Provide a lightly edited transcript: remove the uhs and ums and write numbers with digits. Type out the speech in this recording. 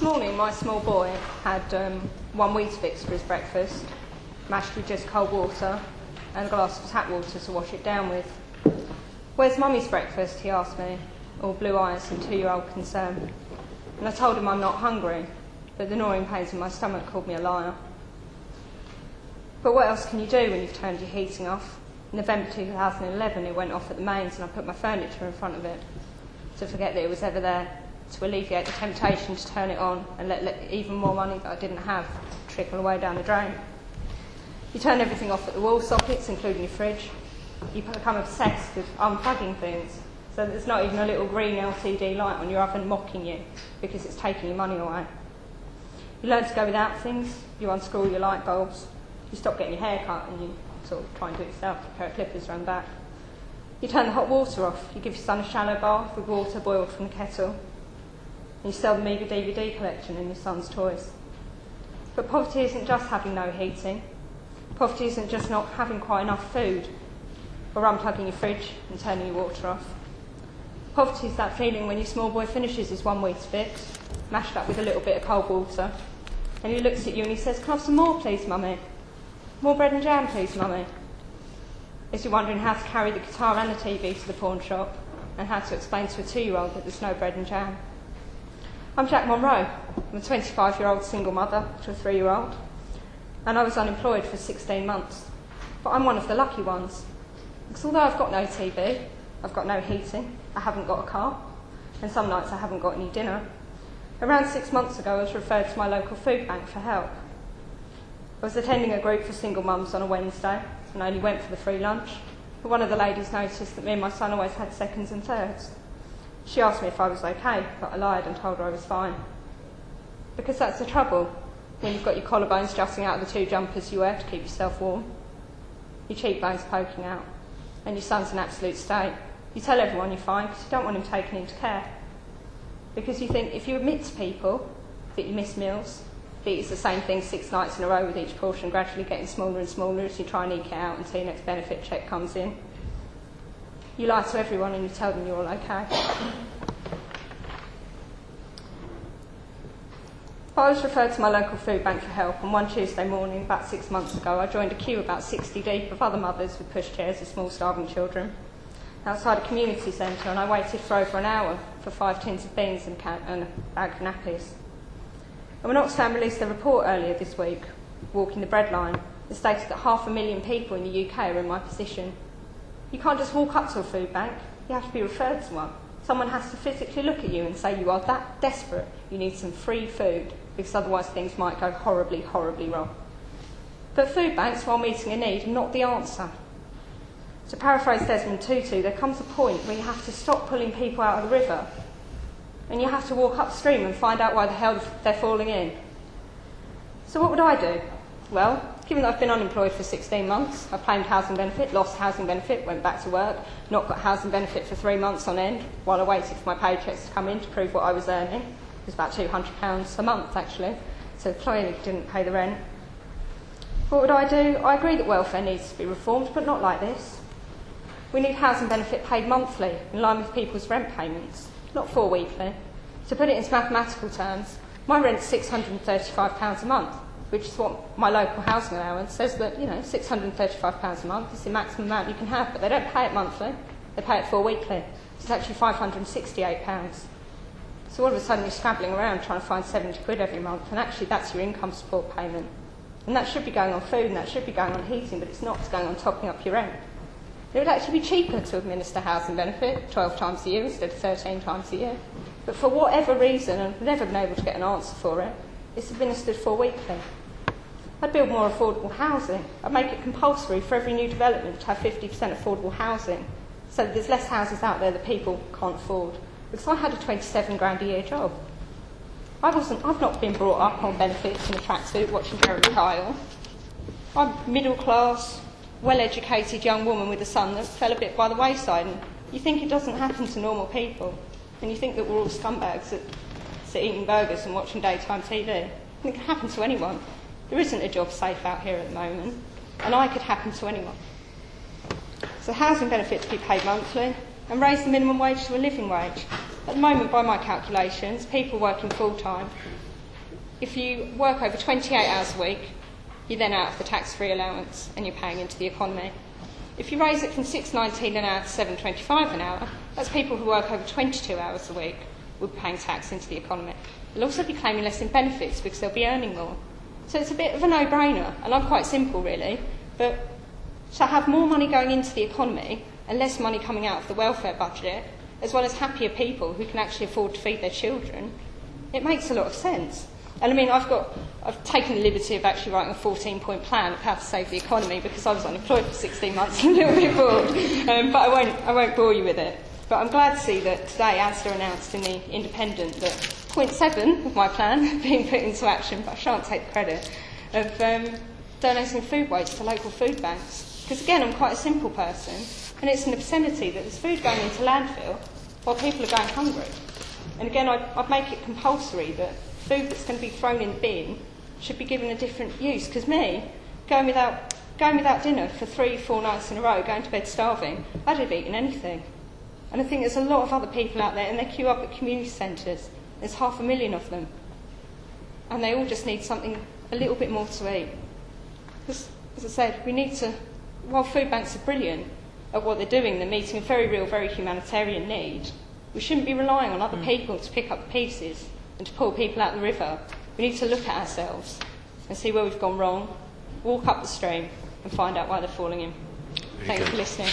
morning, my small boy had 1 Weetabix for his breakfast, mashed with just cold water and a glass of tap water to wash it down with. "Where's Mummy's breakfast?" he asked me, all blue eyes and 2-year-old concern. And I told him I'm not hungry, but the gnawing pains in my stomach called me a liar. But what else can you do when you've turned your heating off? In November 2011 it went off at the mains and I put my furniture in front of it to forget that it was ever there, to alleviate the temptation to turn it on and let even more money that I didn't have trickle away down the drain. You turn everything off at the wall sockets, including your fridge. You become obsessed with unplugging things, so that there's not even a little green LCD light on your oven mocking you because it's taking your money away. You learn to go without things, you unscrew your light bulbs, you stop getting your hair cut and you sort of try and do it yourself, a pair of clippers around back. You turn the hot water off, you give your son a shallow bath with water boiled from the kettle. And you sell the meagre DVD collection and your son's toys. But poverty isn't just having no heating. Poverty isn't just not having quite enough food or unplugging your fridge and turning your water off. Poverty is that feeling when your small boy finishes his 1 Weetabix, mashed up with a little bit of cold water, and he looks at you and he says, "Can I have some more, please, Mummy? More bread and jam, please, Mummy?" As you're wondering how to carry the guitar and the TV to the pawn shop and how to explain to a 2-year-old that there's no bread and jam. I'm Jack Monroe. I'm a 25-year-old single mother to a 3-year-old, and I was unemployed for 16 months. But I'm one of the lucky ones, because although I've got no TV, I've got no heating, I haven't got a car, and some nights I haven't got any dinner, around 6 months ago I was referred to my local food bank for help. I was attending a group for single mums on a Wednesday, and I only went for the free lunch, but one of the ladies noticed that me and my son always had seconds and thirds. She asked me if I was okay, but I lied and told her I was fine. Because that's the trouble when you've got your collarbones jutting out of the 2 jumpers you wear to keep yourself warm, your cheekbones poking out, and your son's in absolute state. You tell everyone you're fine because you don't want him taken into care. Because you think if you admit to people that you miss meals, that it's the same thing 6 nights in a row with each portion gradually getting smaller and smaller as you try and eke it out until your next benefit check comes in. You lie to everyone and you tell them you're all okay. I was referred to my local food bank for help, and one Tuesday morning, about 6 months ago, I joined a queue about 60 deep of other mothers with pushchairs with small starving children outside a community centre, and I waited for over an hour for 5 tins of beans and a bag of nappies. And when Oxfam released a report earlier this week, Walking the Breadline, it stated that 500,000 people in the UK are in my position. You can't just walk up to a food bank, you have to be referred to one. Someone has to physically look at you and say you are that desperate you need some free food, because otherwise things might go horribly, horribly wrong. But food banks, while meeting a need, are not the answer. To paraphrase Desmond Tutu, there comes a point where you have to stop pulling people out of the river and you have to walk upstream and find out why the hell they're falling in. So what would I do? Well, given that I've been unemployed for 16 months, I claimed housing benefit, lost housing benefit, went back to work, not got housing benefit for 3 months on end while I waited for my paychecks to come in to prove what I was earning. It was about £200 a month, actually, so clearly didn't pay the rent. What would I do? I agree that welfare needs to be reformed, but not like this. We need housing benefit paid monthly, in line with people's rent payments, not 4 weekly. To put it into mathematical terms, my rent's £635 a month, which is what my local housing allowance says that, £635 a month is the maximum amount you can have, but they don't pay it monthly, they pay it 4 weekly. It's actually £568. So all of a sudden you're scrabbling around trying to find 70 quid every month, and actually that's your income support payment. And that should be going on food and that should be going on heating, but it's not, it's going on topping up your rent. It would actually be cheaper to administer housing benefit 12 times a year instead of 13 times a year. But for whatever reason, and I've never been able to get an answer for it, it's administered 4 weekly. I'd build more affordable housing. I'd make it compulsory for every new development to have 50% affordable housing, so that there's less houses out there that people can't afford. Because I had a 27 grand a year job. I've not been brought up on benefits in a tracksuit watching Jeremy Kyle. I'm a middle class, well-educated young woman with a son that fell a bit by the wayside, and you think it doesn't happen to normal people, and you think that we're all scumbags that sit eating burgers and watching daytime TV. It can happen to anyone. There isn't a job safe out here at the moment, and I could happen to anyone. So housing benefit to be paid monthly, and raise the minimum wage to a living wage. At the moment, by my calculations, people working full-time If you work over 28 hours a week, you're then out of the tax-free allowance and you're paying into the economy. If you raise it from $6.19 an hour to $7.25 an hour, that's people who work over 22 hours a week will be paying tax into the economy. They'll also be claiming less in benefits because they'll be earning more. So it's a bit of a no-brainer, and I'm quite simple really, but to have more money going into the economy and less money coming out of the welfare budget, as well as happier people who can actually afford to feed their children, it makes a lot of sense. And I mean, I've taken the liberty of actually writing a 14-point plan of how to save the economy because I was unemployed for 16 months and a little bit bored. But I won't bore you with it. But I'm glad to see that today ASDA announced in the Independent that point 7 of my plan being put into action, but I shan't take the credit, of donating food waste to local food banks. Because again, I'm quite a simple person, and it's an obscenity that there's food going into landfill while people are going hungry. And again, I'd make it compulsory that food that's going to be thrown in the bin should be given a different use. Because me, going without dinner for 3-4 nights in a row, going to bed starving, I'd have eaten anything. And I think there's a lot of other people out there, and they queue up at community centres. There's 500,000 of them. And they all just need something a little bit more to eat. Because, as I said, we need to, while food banks are brilliant at what they're doing, they're meeting a very real, very humanitarian need, we shouldn't be relying on other people to pick up the pieces and to pull people out the river. We need to look at ourselves and see where we've gone wrong, walk up the stream and find out why they're falling in. Thank you for listening.